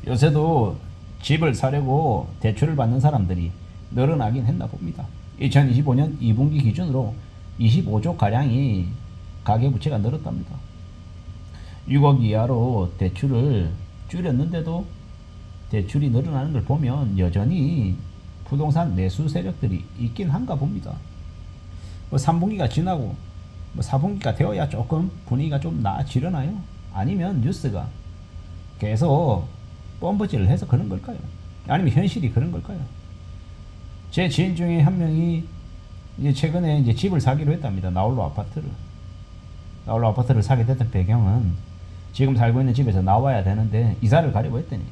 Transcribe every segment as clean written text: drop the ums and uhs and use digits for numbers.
요새도 집을 사려고 대출을 받는 사람들이 늘어나긴 했나 봅니다. 2025년 2분기 기준으로 25조 가량이 가계부채가 늘었답니다. 6억 이하로 대출을 줄였는데도 대출이 늘어나는 걸 보면 여전히 부동산 매수 세력들이 있긴 한가 봅니다. 3분기가 지나고 4분기가 되어야 조금 분위기가 좀 나아지려나요? 아니면 뉴스가 계속 뻔뻔질을 해서 그런 걸까요? 아니면 현실이 그런 걸까요? 제 지인 중에 한 명이 이제 최근에 이제 집을 사기로 했답니다. 나홀로 아파트를 사게 됐던 배경은 지금 살고 있는 집에서 나와야 되는데 이사를 가려고 했더니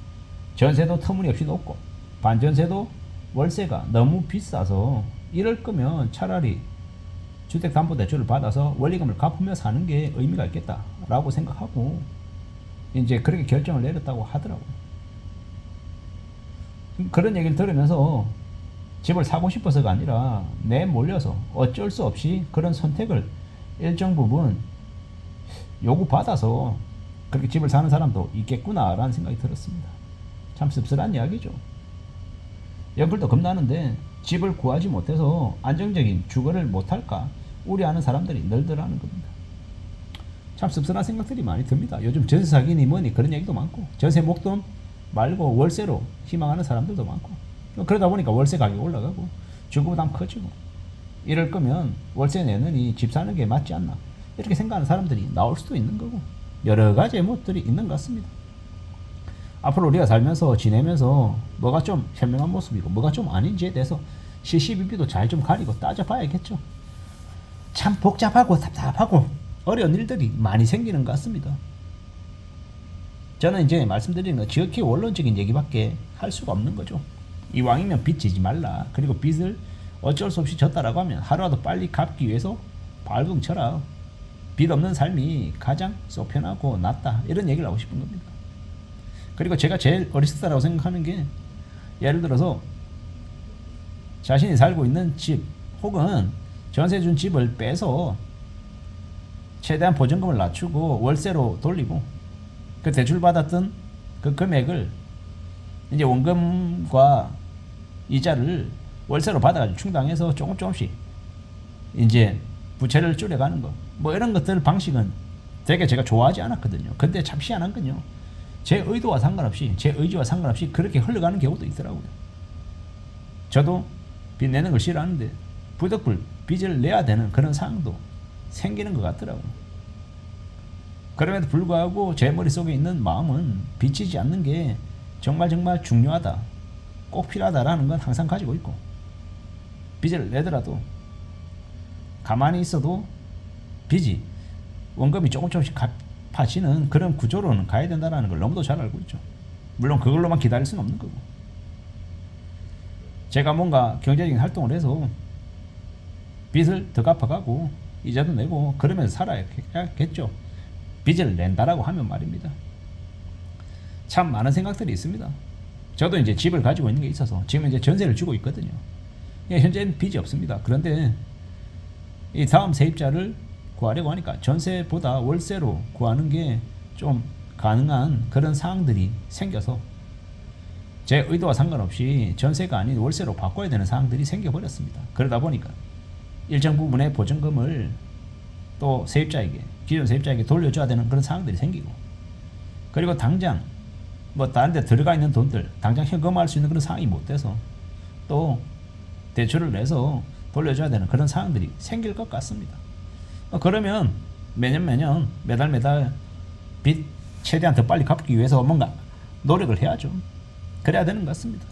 전세도 터무니없이 높고 반전세도 월세가 너무 비싸서 이럴 거면 차라리 주택담보대출을 받아서 원리금을 갚으며 사는 게 의미가 있겠다라고 생각하고 이제 그렇게 결정을 내렸다고 하더라고요. 그런 얘기를 들으면서 집을 사고 싶어서가 아니라 내몰려서 어쩔 수 없이 그런 선택을 일정 부분 요구받아서 그렇게 집을 사는 사람도 있겠구나라는 생각이 들었습니다. 참 씁쓸한 이야기죠. 연끌도 겁나는데 집을 구하지 못해서 안정적인 주거를 못할까 우려하는 사람들이 늘더라는 겁니다. 참 씁쓸한 생각들이 많이 듭니다. 요즘 전세 사기니 뭐니 그런 얘기도 많고 전세 목돈 말고 월세로 희망하는 사람들도 많고 그러다 보니까 월세 가격이 올라가고 중고부담 커지고 이럴 거면 월세 내느니 집 사는 게 맞지 않나 이렇게 생각하는 사람들이 나올 수도 있는 거고 여러 가지 모습들이 있는 것 같습니다. 앞으로 우리가 살면서 지내면서 뭐가 좀 현명한 모습이고 뭐가 좀 아닌지에 대해서 시시비비도 잘 좀 가리고 따져봐야겠죠. 참 복잡하고 답답하고 어려운 일들이 많이 생기는 것 같습니다. 저는 이제 말씀드리는 건 지극히 원론적인 얘기밖에 할 수가 없는 거죠. 이왕이면 빚 지지 말라. 그리고 빚을 어쩔 수 없이 졌다라고 하면 하루라도 빨리 갚기 위해서 발금 쳐라. 빚 없는 삶이 가장 속 편하고 낫다. 이런 얘기를 하고 싶은 겁니다. 그리고 제가 제일 어리석다라고 생각하는 게 예를 들어서 자신이 살고 있는 집 혹은 전세 준 집을 빼서 최대한 보증금을 낮추고 월세로 돌리고 그 대출받았던 그 금액을 이제 원금과 이자를 월세로 받아가지고 충당해서 조금씩 이제 부채를 줄여가는 거 뭐 이런 것들 방식은 되게 제가 좋아하지 않았거든요. 근데 참 희한한 건요. 제 의도와 상관없이 제 의지와 상관없이 그렇게 흘러가는 경우도 있더라고요. 저도 빚 내는 걸 싫어하는데 부득불 빚을 내야 되는 그런 상황도 생기는 것 같더라고요. 그럼에도 불구하고 제 머릿속에 있는 마음은 빚지지 않는 게 정말 중요하다. 꼭 필요하다라는 건 항상 가지고 있고 빚을 내더라도 가만히 있어도 빚이 원금이 조금씩 갚아지는 그런 구조로는 가야 된다는 걸 너무도 잘 알고 있죠. 물론 그걸로만 기다릴 수는 없는 거고 제가 뭔가 경제적인 활동을 해서 빚을 더 갚아가고 이자도 내고 그러면서 살아야겠죠. 빚을 낸다라고 하면 말입니다. 참 많은 생각들이 있습니다. 저도 이제 집을 가지고 있는 게 있어서 지금 이제 전세를 주고 있거든요. 현재는 빚이 없습니다. 그런데 이 다음 세입자를 구하려고 하니까 전세보다 월세로 구하는 게 좀 가능한 그런 상황들이 생겨서 제 의도와 상관없이 전세가 아닌 월세로 바꿔야 되는 상황들이 생겨버렸습니다. 그러다 보니까 일정 부분의 보증금을 또 세입자에게 기존 세입자에게 돌려줘야 되는 그런 상황들이 생기고 그리고 당장 뭐 다른 데 들어가 있는 돈들 당장 현금화할 수 있는 그런 상황이 못 돼서 또 대출을 내서 돌려줘야 되는 그런 상황들이 생길 것 같습니다. 그러면 매년 매달 빚 최대한 더 빨리 갚기 위해서 뭔가 노력을 해야죠. 그래야 되는 것 같습니다.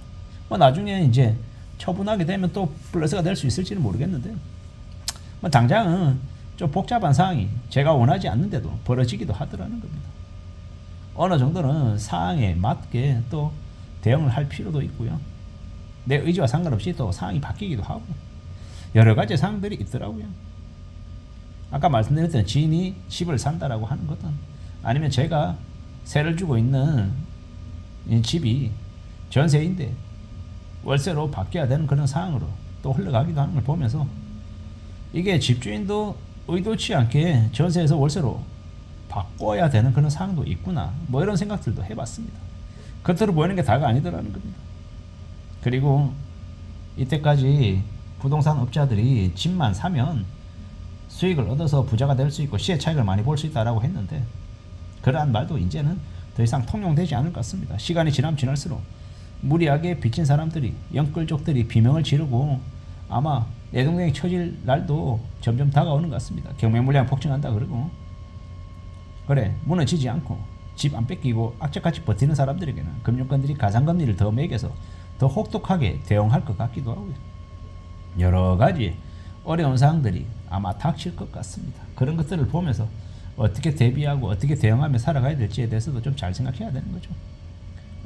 나중에 이제 처분하게 되면 또 플러스가 될 수 있을지는 모르겠는데 당장은 좀 복잡한 상황이 제가 원하지 않는데도 벌어지기도 하더라는 겁니다. 어느 정도는 상황에 맞게 또 대응을 할 필요도 있고요. 내 의지와 상관없이 또 상황이 바뀌기도 하고 여러 가지 상황들이 있더라고요. 아까 말씀드렸던 지인이 집을 산다라고 하는 것은 아니면 제가 세를 주고 있는 집이 전세인데 월세로 바뀌어야 되는 그런 상황으로 또 흘러가기도 하는 걸 보면서 이게 집주인도 의도치 않게 전세에서 월세로 바꿔야 되는 그런 상황도 있구나 뭐 이런 생각들도 해봤습니다. 겉으로 보이는 게 다가 아니더라는 겁니다. 그리고 이때까지 부동산 업자들이 집만 사면 수익을 얻어서 부자가 될 수 있고 시의 차익을 많이 볼 수 있다라고 했는데 그러한 말도 이제는 더 이상 통용되지 않을 것 같습니다. 시간이 지나면 지날수록 무리하게 빚진 사람들이 영끌족들이 비명을 지르고 아마 내 동생이 처질 날도 점점 다가오는 것 같습니다. 경매물량 폭증한다 그러고 그래 무너지지 않고 집 안 뺏기고 악착같이 버티는 사람들에게는 금융권들이 가상금리를 더 매겨서 더 혹독하게 대응할 것 같기도 하고요. 여러 가지 어려운 사항들이 아마 닥칠 것 같습니다. 그런 것들을 보면서 어떻게 대비하고 어떻게 대응하며 살아가야 될지에 대해서도 좀 잘 생각해야 되는 거죠.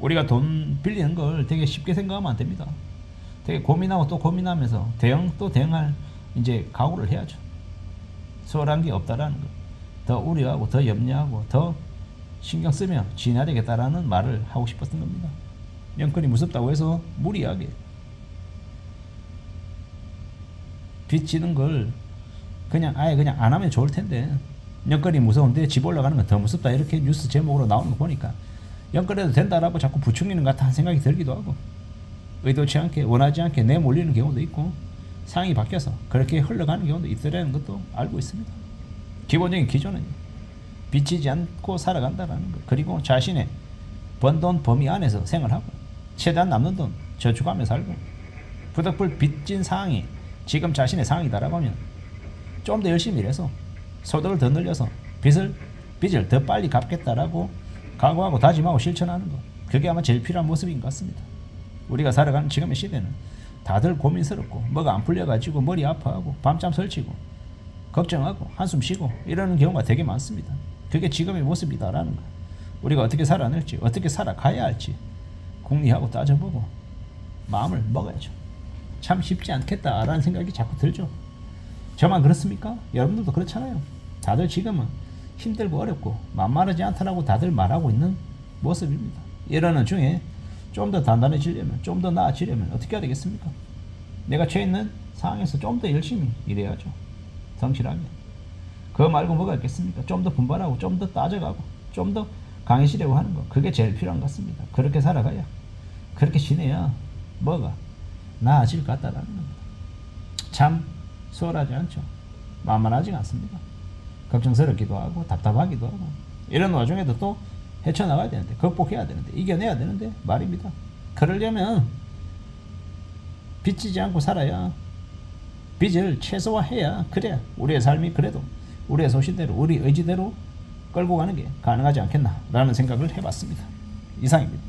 우리가 돈 빌리는 걸 되게 쉽게 생각하면 안 됩니다. 되게 고민하고 또 고민하면서 대응할 이제 각오를 해야죠. 수월한 게 없다라는 거. 더 우려하고 더 염려하고 더 신경 쓰며 지내야 되겠다라는 말을 하고 싶었던 겁니다. 영끌이 무섭다고 해서 무리하게 빚 지는 걸 그냥 아예 그냥 안 하면 좋을 텐데 영끌이 무서운데 집 올라가는 건 더 무섭다 이렇게 뉴스 제목으로 나오는 거 보니까 영끌해도 된다라고 자꾸 부추기는 것 같다는 생각이 들기도 하고 의도치 않게 원하지 않게 내몰리는 경우도 있고 상황이 바뀌어서 그렇게 흘러가는 경우도 있더라는 것도 알고 있습니다. 기본적인 기조는 빚지지 않고 살아간다라는 것 그리고 자신의 번 돈 범위 안에서 생활하고 최대한 남는 돈 저축하며 살고 부득불 빚진 상황이 지금 자신의 상황이다라고 하면 좀 더 열심히 일해서 소득을 더 늘려서 빚을 더 빨리 갚겠다라고 각오하고 다짐하고 실천하는 것 그게 아마 제일 필요한 모습인 것 같습니다. 우리가 살아가는 지금의 시대는 다들 고민스럽고 뭐가 안 풀려가지고 머리 아파하고 밤잠 설치고 걱정하고 한숨 쉬고 이러는 경우가 되게 많습니다. 그게 지금의 모습이다라는 거 우리가 어떻게 살아낼지 어떻게 살아가야 할지 궁리하고 따져보고 마음을 먹어야죠. 참 쉽지 않겠다라는 생각이 자꾸 들죠. 저만 그렇습니까? 여러분들도 그렇잖아요. 다들 지금은 힘들고 어렵고 만만하지 않다라고 다들 말하고 있는 모습입니다. 이러는 중에 좀 더 단단해지려면 좀 더 나아지려면 어떻게 해야 되겠습니까? 내가 처해 있는 상황에서 좀 더 열심히 일해야죠. 성실하게. 그거 말고 뭐가 있겠습니까? 좀 더 분발하고 좀 더 따져가고 좀 더 강해지려고 하는 거 그게 제일 필요한 것 같습니다. 그렇게 살아가야 그렇게 지내야 뭐가 나아질 것 같다라는 겁니다. 참 수월하지 않죠. 만만하지가 않습니다. 걱정스럽기도 하고 답답하기도 하고 이런 와중에도 또 헤쳐나가야 되는데 극복해야 되는데 이겨내야 되는데 말입니다. 그러려면 빚지지 않고 살아야 빚을 최소화해야 그래야 우리의 삶이 그래도 우리의 소신대로 우리 의지대로 끌고 가는 게 가능하지 않겠나 라는 생각을 해봤습니다. 이상입니다.